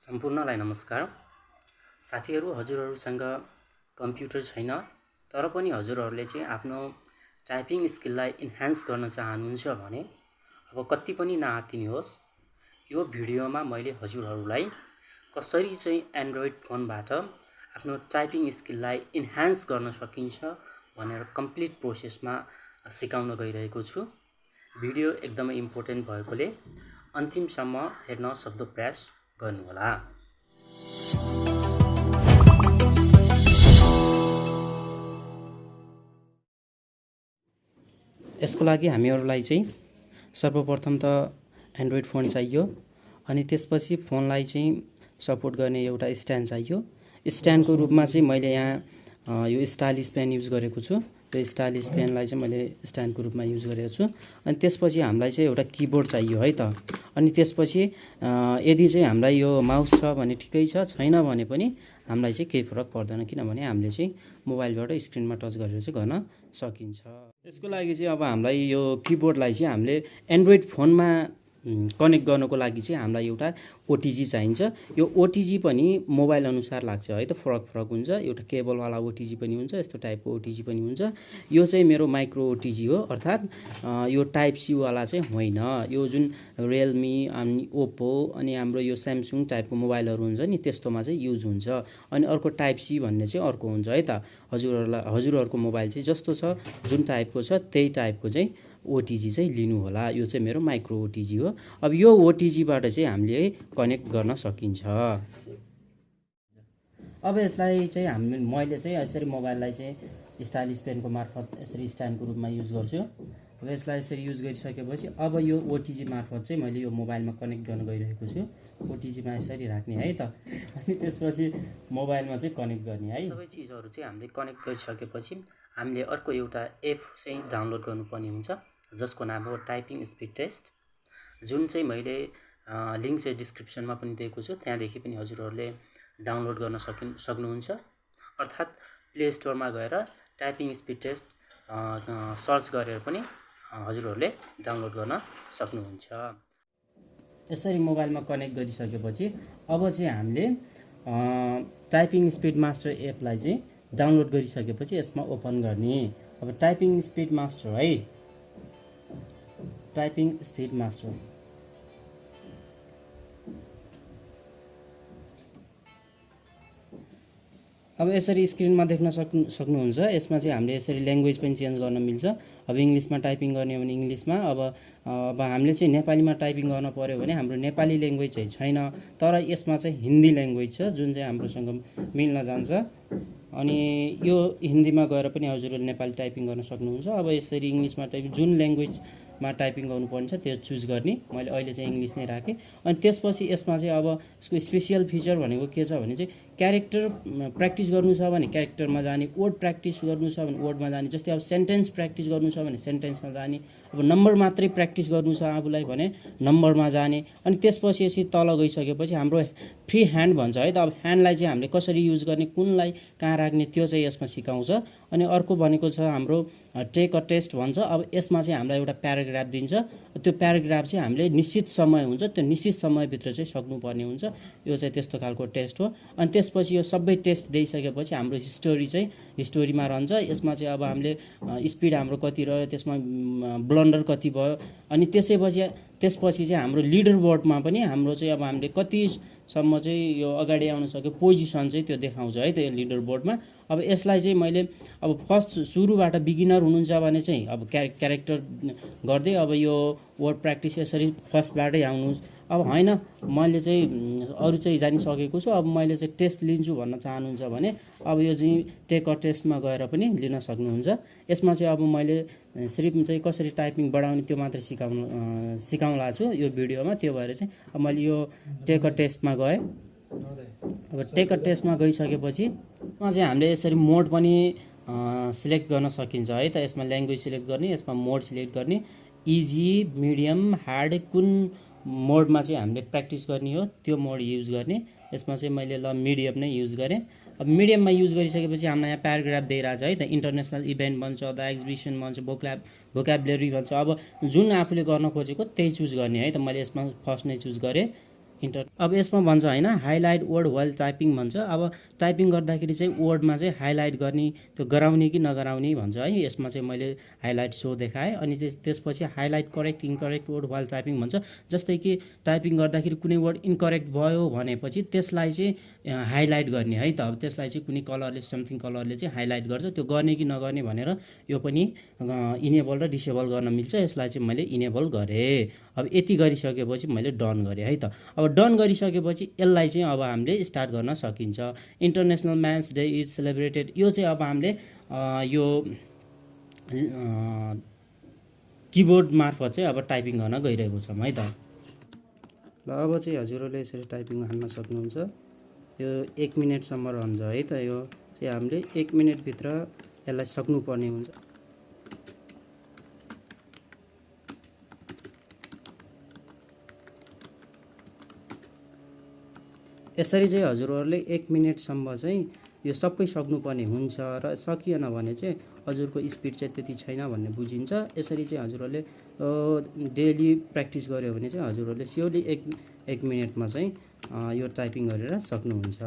सम्पूर्णलाई नमस्कार। साथीहरू, हजुरहरूसँग कम्प्युटर छैन तर पनि हजुरहरूले चाहिँ आफ्नो टाइपिङ स्किललाई इन्हान्स गर्न चाहनुहुन्छ भने अब कति पनि नआत्तिनुहोस्। यो भिडियोमा मैले हजुरहरूलाई कसरी चाहिँ एन्ड्रोइड फोनबाट आफ्नो टाइपिङ स्किललाई इन्हान्स गर्न सकिन्छ भनेर कम्प्लिट प्रोसेसमा सिकाउन गइरहेको छु। भिडियो एकदमै इम्पोर्टेन्ट भएकोले अन्तिमसम्म हेर्न सक्दो प्रयास गर्नुहोला। यसको लागि हामीहरूलाई चाहिँ सर्वप्रथम त एन्ड्रोइड फोन चाहियो अनि त्यसपछि फोनलाई चाहिँ सपोर्ट गर्ने एउटा स्ट्यान्ड चाहियो। स्ट्यान्डको रूपमा चाहिँ मैले यहाँ यो स्टाइलिस पेन युज गरेको छु। यो स्टाइलिस पेनलाई चाहिँ मैले स्ट्यान्डको रूपमा युज गरेको छु। अनि त्यसपछि हामीलाई चाहिँ एउटा किबोर्ड चाहियो है त। अनि त्यसपछि यदि चाहिँ हामीलाई यो माउस छ भने ठिकै छ, छैन भने पनि हामीलाई चाहिँ केही फरक पर्दैन, किनभने हामीले चाहिँ मोबाइलबाट स्क्रिनमा टच गरेर चाहिँ गर्न सकिन्छ। यसको लागि चाहिँ अब हामीलाई यो किबोर्डलाई चाहिँ हामीले एन्ड्रोइड फोनमा कनेक्ट गर्नको लागि चाहिँ हामीलाई एउटा ओटिजी चाहिन्छ। यो ओटिजी पनि मोबाइल अनुसार लाग्छ है त, फरक फरक हुन्छ। एउटा केबलवाला ओटिजी पनि हुन्छ, यस्तो टाइपको ओटिजी पनि हुन्छ। यो चाहिँ मेरो माइक्रो ओटिजी हो, अर्थात् यो टाइप सी वाला चाहिँ होइन। यो जुन रियलमी अनि ओप्पो अनि हाम्रो यो स्यामसङ टाइपको मोबाइलहरू हुन्छ नि, त्यस्तोमा चाहिँ युज हुन्छ। अनि अर्को टाइप सी भन्ने चाहिँ अर्को हुन्छ है त। हजुरहरूको मोबाइल चाहिँ जस्तो छ, जुन टाइपको छ त्यही टाइपको चाहिँ ओटिजी चाहिँ लिनु होला। यो चाहिँ मेरो माइक्रो ओटिजी हो। अब यो ओटिजीबाट चाहिँ हामीले कनेक्ट गर्न सकिन्छ। अब यसलाई चाहिँ मैले चाहिँ यसरी मोबाइललाई चाहिँ स्टाइलिस पेनको मार्फत यसरी स्ट्यान्डको रूपमा युज गर्छु। अब यसलाई यसरी युज गरिसकेपछि अब यो ओटिजी मार्फत चाहिँ मैले यो मोबाइलमा कनेक्ट गर्न गइरहेको छु। ओटिजीमा यसरी राख्ने है त, अनि त्यसपछि मोबाइलमा चाहिँ कनेक्ट गर्ने है। सबै चिजहरू चाहिँ हामीले कनेक्ट गरिसकेपछि हामीले अर्को एउटा एप चाहिँ डाउनलोड गर्नुपर्ने हुन्छ, जसको नाम हो टाइपिङ स्पिड टेस्ट, जुन चाहिँ मैले लिङ्क चाहिँ डिस्क्रिप्सनमा पनि दिएको छु। त्यहाँदेखि पनि हजुरहरूले डाउनलोड गर्न सक्नुहुन्छ। अर्थात् प्ले स्टोरमा गएर टाइपिङ स्पिड टेस्ट सर्च गरेर पनि हजुरहरूले डाउनलोड गर्न सक्नुहुन्छ। यसरी मोबाइलमा कनेक्ट गरिसकेपछि अब चाहिँ हामीले टाइपिङ स्पिड मास्टर एपलाई चाहिँ डाउनलोड गरिसकेपछि यसमा ओपन गर्ने। अब टाइपिङ स्पिड मास्टर है, टाइपिङ स्पिड मास्टर। अब यसरी स्क्रिनमा देख्न सक्नुहुन्छ। यसमा चाहिँ हामीले यसरी ल्याङ्ग्वेज पनि चेन्ज गर्न मिल्छ। अब इङ्ग्लिसमा टाइपिङ गर्ने हो भने इङ्ग्लिसमा, अब हामीले चाहिँ नेपालीमा टाइपिङ गर्न पर्यो भने हाम्रो नेपाली ल्याङ्ग्वेज चाहिँ छैन, तर यसमा चाहिँ हिन्दी ल्याङ्ग्वेज छ, जुन चाहिँ हाम्रोसँग मिल्न जान्छ। अनि यो हिन्दीमा गएर पनि हजुरहरूले नेपाली टाइपिङ गर्न सक्नुहुन्छ। अब यसरी इङ्ग्लिसमा टाइपिङ, जुन ल्याङ्ग्वेजमा टाइपिङ गर्नुपर्ने छ त्यो चुज गर्ने। मैले अहिले चाहिँ इङ्ग्लिस नै राखेँ। अनि त्यसपछि यसमा चाहिँ अब यसको स्पेसियल फिचर भनेको के छ भने चाहिँ क्यारेक्टर प्र्याक्टिस गर्नु छ भने क्यारेक्टरमा जाने, वर्ड प्र्याक्टिस गर्नु छ भने वर्डमा जाने। जस्तै अब सेन्टेन्स प्र्याक्टिस गर्नु छ भने सेन्टेन्समा जाने। अब नम्बर मात्रै प्र्याक्टिस गर्नु छ आफूलाई भने नम्बरमा जाने। अनि त्यसपछि यसरी तल गइसकेपछि हाम्रो फ्री ह्यान्ड भन्छ है त। अब ह्यान्डलाई चाहिँ हामीले कसरी युज गर्ने, कुनलाई कहाँ राख्ने, त्यो चाहिँ यसमा सिकाउँछ। अनि अर्को भनेको छ हाम्रो टेक अ टेस्ट भन्छ। अब यसमा चाहिँ हामीलाई एउटा प्याराग्राफ दिन्छ। त्यो प्याराग्राफ चाहिँ हामीले निश्चित समय हुन्छ, त्यो निश्चित समयभित्र चाहिँ सक्नुपर्ने हुन्छ। यो चाहिँ त्यस्तो खालको टेस्ट हो। अनि त्यसपछि यो सबै टेस्ट दिइसकेपछि हाम्रो हिस्टोरी चाहिँ हिस्टोरीमा रहन्छ। यसमा चाहिँ अब हामीले स्पिड हाम्रो कति रह्यो, त्यसमा ब्लन्डर कति भयो, अनि त्यसपछि चाहिँ हाम्रो लिडर बोर्डमा पनि हाम्रो चाहिँ अब हामीले कतिसम्म चाहिँ यो अगाडि आउन सक्यो, पोजिसन चाहिँ त्यो देखाउँछ है त यो लिडर बोर्डमा। अब यसलाई चाहिँ मैले अब फर्स्ट सुरुबाट बिगिनर हुनुहुन्छ भने चाहिँ अब क्यारेक्टर गर्दै अब यो वर्ड प्र्याक्टिस यसरी फर्स्टबाटै आउनुहोस्। अब होइन, मैले चाहिँ अरू चाहिँ जानिसकेको छु, अब मैले चाहिँ टेस्ट लिन्छु भन्न चाहनुहुन्छ भने अब यो चाहिँ टेक अ टेस्टमा गएर पनि लिन सक्नुहुन्छ। यसमा चाहिँ अब मैले सिर्फ चाहिँ कसरी टाइपिङ बढाउने त्यो मात्रै सिकाउला छु यो भिडियोमा। त्यो भएर चाहिँ अब मैले यो टेक अ टेस्टमा गएँ। अब टेक अ टेस्टमा गइसकेपछि चाहिँ हामीले यसरी मोड पनि सिलेक्ट गर्न सकिन्छ है त। यसमा ल्याङ्ग्वेज सिलेक्ट गर्ने, यसमा मोड सिलेक्ट गर्ने, इजी, मिडियम, हार्ड, कुन मोडमा चाहिँ हामीले प्र्याक्टिस गर्ने हो त्यो मोड युज गर्ने। यसमा चाहिँ मैले मिडियम नै युज गरेँ। अब मिडियममा युज गरिसकेपछि हामीलाई यहाँ प्याराग्राफ दिइरहेछ है त। इन्टरनेसनल इभेन्ट भन्छ, द एक्जिबिसन भन्छ, भोक्याबुलेरी भन्छ। अब जुन आफूले गर्न खोजेको त्यही चुज गर्ने है त। मैले यसमा फर्स्ट नै चुज गरेँ इन्टर अब यसमा भन्छ होइन हाइलाइट वर्ड वाइल टाइपिङ भन्छ। अब टाइपिङ गर्दाखेरि चाहिँ वर्डमा चाहिँ हाइलाइट गर्ने त्यो गराउने कि नगराउने भन्छ है। यसमा चाहिँ मैले हाइलाइट सो देखाएँ अनि त्यसपछि highlight correct incorrect word while typing भन्छ। जस्तै कि टाइपिङ गर्दाखेरि कुनै वर्ड इन्करेक्ट भयो भनेपछि त्यसलाई चाहिँ हाइलाइट गर्ने है त। अब त्यसलाई चाहिँ कुनै कलरले समथिङ कलरले चाहिँ हाइलाइट गर्छ। त्यो गर्ने कि नगर्ने भनेर यो पनि इनेबल र डिसेबल गर्न मिल्छ। यसलाई चाहिँ मैले इनेबल गरेँ। अब यति गरिसकेपछि मैले डन गरेँ है त। अब डन गरिसकेपछि यसलाई चाहिँ अब हामीले स्टार्ट गर्न सकिन्छ। International man's day is celebrated, यो चाहिँ अब हामीले यो किबोर्ड मार्फत चाहिँ अब टाइपिङ गर्न गइरहेको छौँ है त। ल अब चाहिँ हजुरहरूले यसरी टाइपिङ हान्न सक्नुहुन्छ। यो 1 मिनटसम्म रहन्छ है त। यो चाहिँ हामीले 1 मिनटभित्र यसलाई सक्नुपर्ने हुन्छ। यसरी चाहिँ हजुरहरूले 1 मिनटसम्म चाहिँ यो सबै सक्नुपर्ने हुन्छ र सकिएन भने चाहिँ हजुरको स्पिड चाहिँ त्यति छैन भन्ने बुझिन्छ। यसरी चाहिँ हजुरहरूले डेली प्र्याक्टिस गर्यो भने चाहिँ हजुरहरूले स्योरली 1 मिनटमा चाहिँ यो टाइपिङ गरेर सक्नुहुन्छ।